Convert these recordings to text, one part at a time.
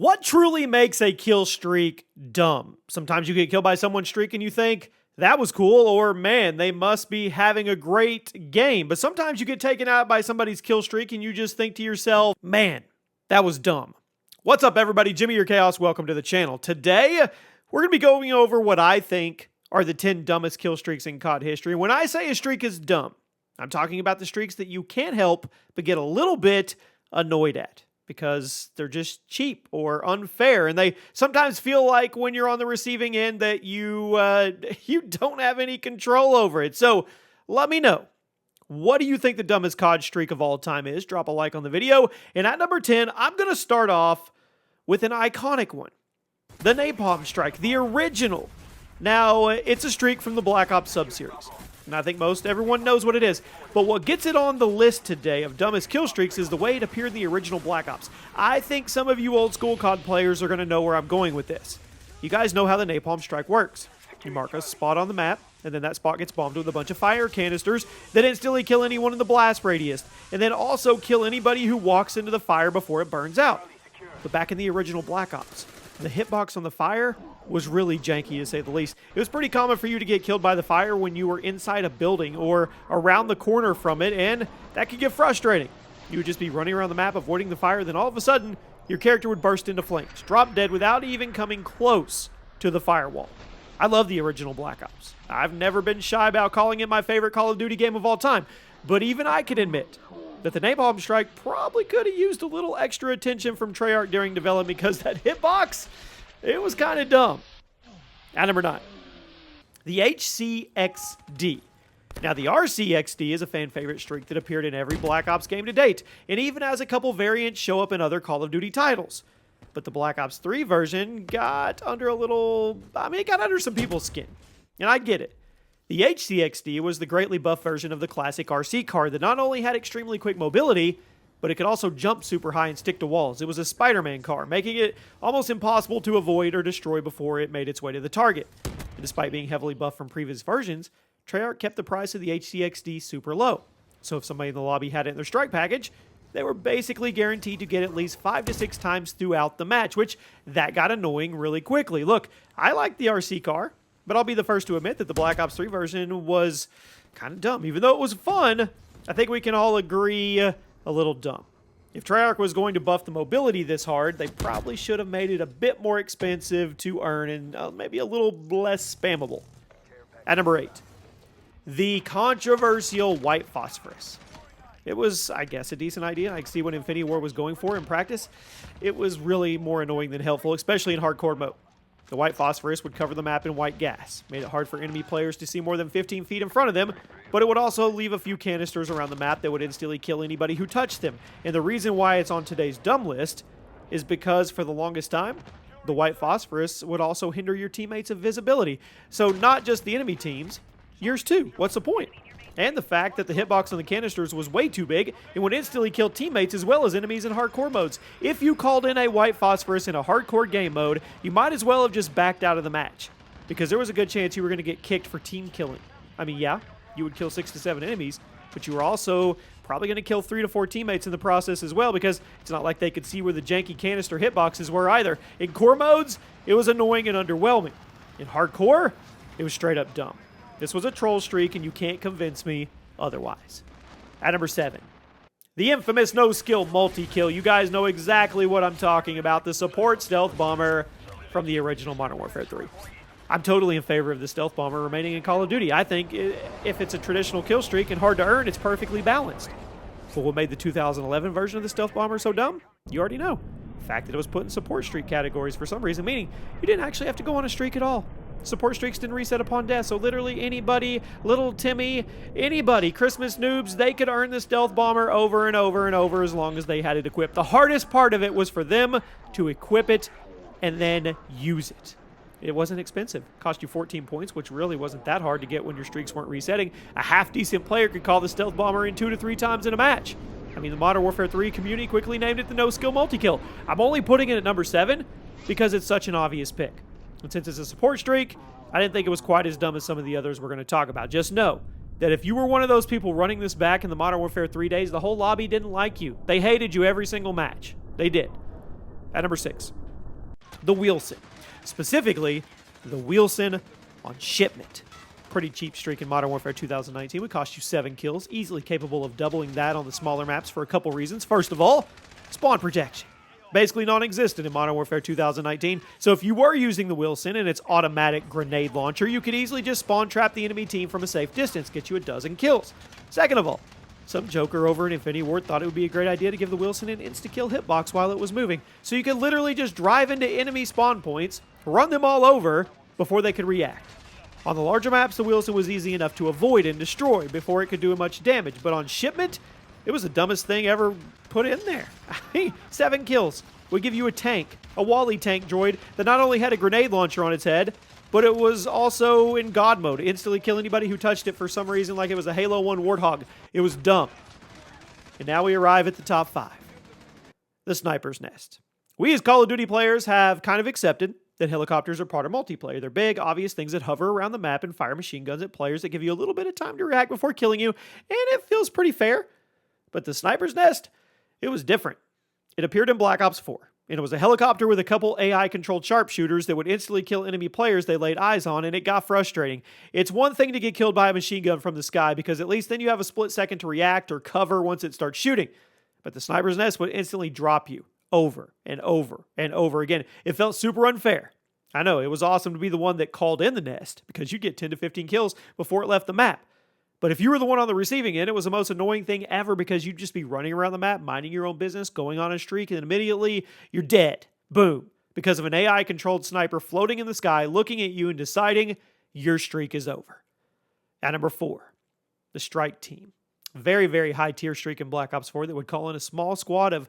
What truly makes a kill streak dumb? Sometimes you get killed by someone's streak and you think, that was cool, or man, they must be having a great game. But sometimes you get taken out by somebody's kill streak and you just think to yourself, man, that was dumb. What's up, everybody? Jimmy, your Chaos. Welcome to the channel. Today, we're going to be going over what I think are the 10 dumbest kill streaks in COD history. When I say a streak is dumb, I'm talking about the streaks that you can't help but get a little bit annoyed at, because they're just cheap or unfair, and they sometimes feel like when you're on the receiving end that you don't have any control over it. So let me know, what do you think the dumbest COD streak of all time is? Drop a like on the video. And at number 10, I'm going to start off with an iconic one. The Napalm Strike, the original. Now, it's a streak from the Black Ops sub-series, and I think most everyone knows what it is. But what gets it on the list today of dumbest kill streaks is the way it appeared in the original Black Ops. I think some of you old school COD players are going to know where I'm going with this. You guys know how the Napalm Strike works. You mark a spot on the map, and then that spot gets bombed with a bunch of fire canisters that instantly kill anyone in the blast radius, and then also kill anybody who walks into the fire before it burns out. But back in the original Black Ops, the hitbox on the fire was really janky, to say the least. It was pretty common for you to get killed by the fire when you were inside a building or around the corner from it, and that could get frustrating. You would just be running around the map avoiding the fire, then all of a sudden, your character would burst into flames, drop dead without even coming close to the firewall. I love the original Black Ops. I've never been shy about calling it my favorite Call of Duty game of all time, but even I can admit that the Napalm Strike probably could have used a little extra attention from Treyarch during development, because that hitbox, it was kind of dumb. At number 9, the HDXD. Now, the RCXD is a fan favorite streak that appeared in every Black Ops game to date, and even has a couple variants show up in other Call of Duty titles. But the Black Ops 3 version got under it got under some people's skin, and I get it. The HDXD was the greatly buffed version of the classic RC car that not only had extremely quick mobility, but it could also jump super high and stick to walls. It was a Spider-Man car, making it almost impossible to avoid or destroy before it made its way to the target. And despite being heavily buffed from previous versions, Treyarch kept the price of the HDXD super low. So if somebody in the lobby had it in their strike package, they were basically guaranteed to get at least 5 to 6 times throughout the match, which that got annoying really quickly. Look, I like the RC car, but I'll be the first to admit that the Black Ops 3 version was kind of dumb. Even though it was fun, I think we can all agree a little dumb. If Treyarch was going to buff the mobility this hard, they probably should have made it a bit more expensive to earn and maybe a little less spammable. At number 8, the controversial white phosphorus. It was, I guess, a decent idea. I can see what Infinity Ward was going for in practice. It was really more annoying than helpful, especially in hardcore mode. The white phosphorus would cover the map in white gas, made it hard for enemy players to see more than 15 feet in front of them, but it would also leave a few canisters around the map that would instantly kill anybody who touched them. And the reason why it's on today's dumb list is because for the longest time, the white phosphorus would also hinder your teammates' visibility. So not just the enemy teams, yours too. What's the point? And the fact that the hitbox on the canisters was way too big, it would instantly kill teammates as well as enemies in hardcore modes. If you called in a white phosphorus in a hardcore game mode, you might as well have just backed out of the match, because there was a good chance you were going to get kicked for team killing. I mean, yeah, you would kill 6 to 7 enemies, but you were also probably going to kill 3 to 4 teammates in the process as well, because it's not like they could see where the janky canister hitboxes were either. In core modes, it was annoying and underwhelming. In hardcore, it was straight up dumb. This was a troll streak, and you can't convince me otherwise. At number 7, the infamous no-skill multi-kill. You guys know exactly what I'm talking about. The support stealth bomber from the original Modern Warfare 3. I'm totally in favor of the stealth bomber remaining in Call of Duty. I think if it's a traditional kill streak and hard to earn, it's perfectly balanced. But what made the 2011 version of the stealth bomber so dumb? You already know. The fact that it was put in support streak categories for some reason, meaning you didn't actually have to go on a streak at all. Support streaks didn't reset upon death, so literally anybody, little Timmy, anybody, Christmas noobs, they could earn the stealth bomber over and over and over as long as they had it equipped. The hardest part of it was for them to equip it and then use it. It wasn't expensive. It cost you 14 points, which really wasn't that hard to get when your streaks weren't resetting. A half-decent player could call the stealth bomber in 2 to 3 times in a match. I mean, the Modern Warfare 3 community quickly named it the no-skill multi-kill. I'm only putting it at number 7 because it's such an obvious pick. And since it's a support streak, I didn't think it was quite as dumb as some of the others we're going to talk about. Just know that if you were one of those people running this back in the Modern Warfare 3 days, the whole lobby didn't like you. They hated you every single match. They did. At number 6, the Wheelson. Specifically, the Wheelson on shipment. Pretty cheap streak in Modern Warfare 2019 would cost you 7 kills, easily capable of doubling that on the smaller maps for a couple reasons. First of all, spawn protection. Basically non-existent in Modern Warfare 2019, so if you were using the Wheelson and its automatic grenade launcher, you could easily just spawn trap the enemy team from a safe distance, get you a dozen kills. Second of all, some joker over in Infinity Ward thought it would be a great idea to give the Wheelson an insta-kill hitbox while it was moving, so you could literally just drive into enemy spawn points, run them all over before they could react. On the larger maps, the Wheelson was easy enough to avoid and destroy before it could do much damage, but on shipment, it was the dumbest thing ever put in there. 7 kills would give you a tank, a Wally tank droid that not only had a grenade launcher on its head, but it was also in God mode, instantly kill anybody who touched it for some reason like it was a Halo 1 Warthog. It was dumb. And now we arrive at the top 5. The Sniper's Nest. We as Call of Duty players have kind of accepted that helicopters are part of multiplayer. They're big, obvious things that hover around the map and fire machine guns at players that give you a little bit of time to react before killing you, and it feels pretty fair. But the Sniper's Nest, it was different. It appeared in Black Ops 4, and it was a helicopter with a couple AI-controlled sharpshooters that would instantly kill enemy players they laid eyes on, and it got frustrating. It's one thing to get killed by a machine gun from the sky, because at least then you have a split second to react or cover once it starts shooting. But the Sniper's Nest would instantly drop you over and over and over again. It felt super unfair. I know, it was awesome to be the one that called in the nest, because you'd get 10 to 15 kills before it left the map. But if you were the one on the receiving end, it was the most annoying thing ever, because you'd just be running around the map, minding your own business, going on a streak, and immediately you're dead. Boom. Because of an AI-controlled sniper floating in the sky, looking at you and deciding your streak is over. At number 4, the Strike Team. Very, very high tier streak in Black Ops 4 that would call in a small squad of,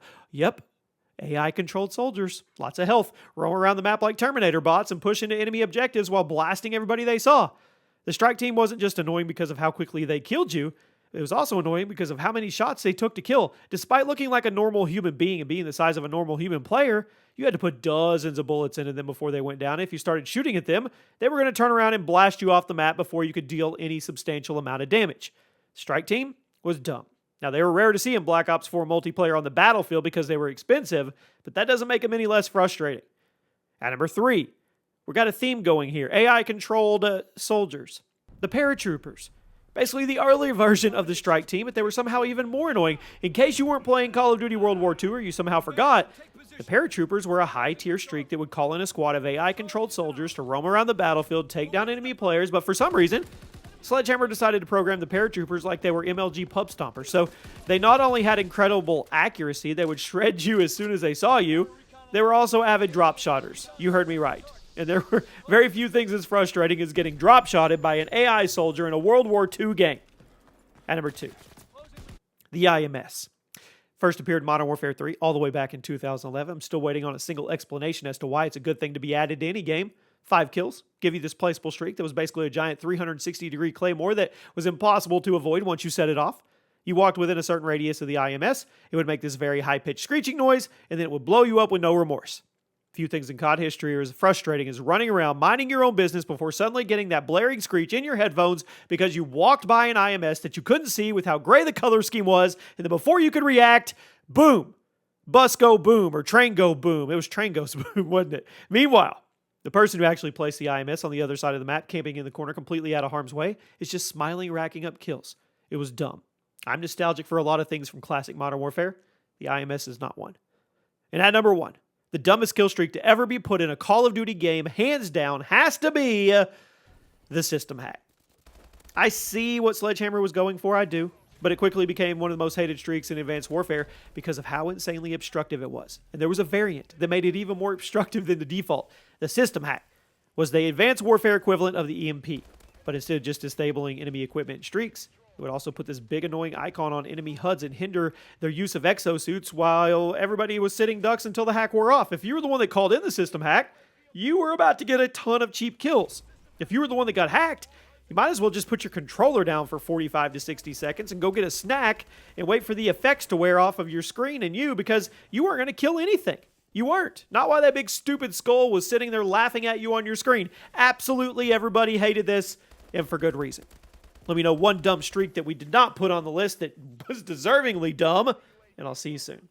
AI-controlled soldiers. Lots of health. Roam around the map like Terminator bots and push into enemy objectives while blasting everybody they saw. The Strike Team wasn't just annoying because of how quickly they killed you, it was also annoying because of how many shots they took to kill. Despite looking like a normal human being and being the size of a normal human player, you had to put dozens of bullets into them before they went down. If you started shooting at them, they were going to turn around and blast you off the map before you could deal any substantial amount of damage. Strike Team was dumb. Now, they were rare to see in Black Ops 4 multiplayer on the battlefield because they were expensive, but that doesn't make them any less frustrating. At number 3, we got a theme going here. AI-controlled soldiers. The paratroopers. Basically the earlier version of the Strike Team, but they were somehow even more annoying. In case you weren't playing Call of Duty World War II or you somehow forgot, the paratroopers were a high-tier streak that would call in a squad of AI-controlled soldiers to roam around the battlefield, take down enemy players, but for some reason, Sledgehammer decided to program the paratroopers like they were MLG pub stompers. So they not only had incredible accuracy, they would shred you as soon as they saw you, they were also avid drop shotters. You heard me right. And there were very few things as frustrating as getting drop shotted by an AI soldier in a World War II game. At number 2, the IMS. First appeared in Modern Warfare 3 all the way back in 2011. I'm still waiting on a single explanation as to why it's a good thing to be added to any game. 5 kills, give you this placeable streak that was basically a giant 360-degree claymore that was impossible to avoid once you set it off. You walked within a certain radius of the IMS, it would make this very high-pitched screeching noise, and then it would blow you up with no remorse. Few things in COD history are as frustrating as running around minding your own business before suddenly getting that blaring screech in your headphones because you walked by an IMS that you couldn't see with how gray the color scheme was, and then before you could react, boom! Bus go boom, or train go boom. It was train goes boom, wasn't it? Meanwhile, the person who actually placed the IMS on the other side of the map, camping in the corner completely out of harm's way, is just smiling, racking up kills. It was dumb. I'm nostalgic for a lot of things from classic Modern Warfare. The IMS is not one. And at number 1, the dumbest kill streak to ever be put in a Call of Duty game, hands down, has to be the system hack. I see what Sledgehammer was going for, I do, but it quickly became one of the most hated streaks in Advanced Warfare because of how insanely obstructive it was. And there was a variant that made it even more obstructive than the default. The system hack was the Advanced Warfare equivalent of the EMP, but instead of just disabling enemy equipment and streaks, it would also put this big annoying icon on enemy HUDs and hinder their use of exosuits while everybody was sitting ducks until the hack wore off. If you were the one that called in the system hack, you were about to get a ton of cheap kills. If you were the one that got hacked, you might as well just put your controller down for 45 to 60 seconds and go get a snack and wait for the effects to wear off of your screen and you, because you weren't going to kill anything. You weren't. Not while that big stupid skull was sitting there laughing at you on your screen. Absolutely everybody hated this, and for good reason. Let me know one dumb streak that we did not put on the list that was deservingly dumb, and I'll see you soon.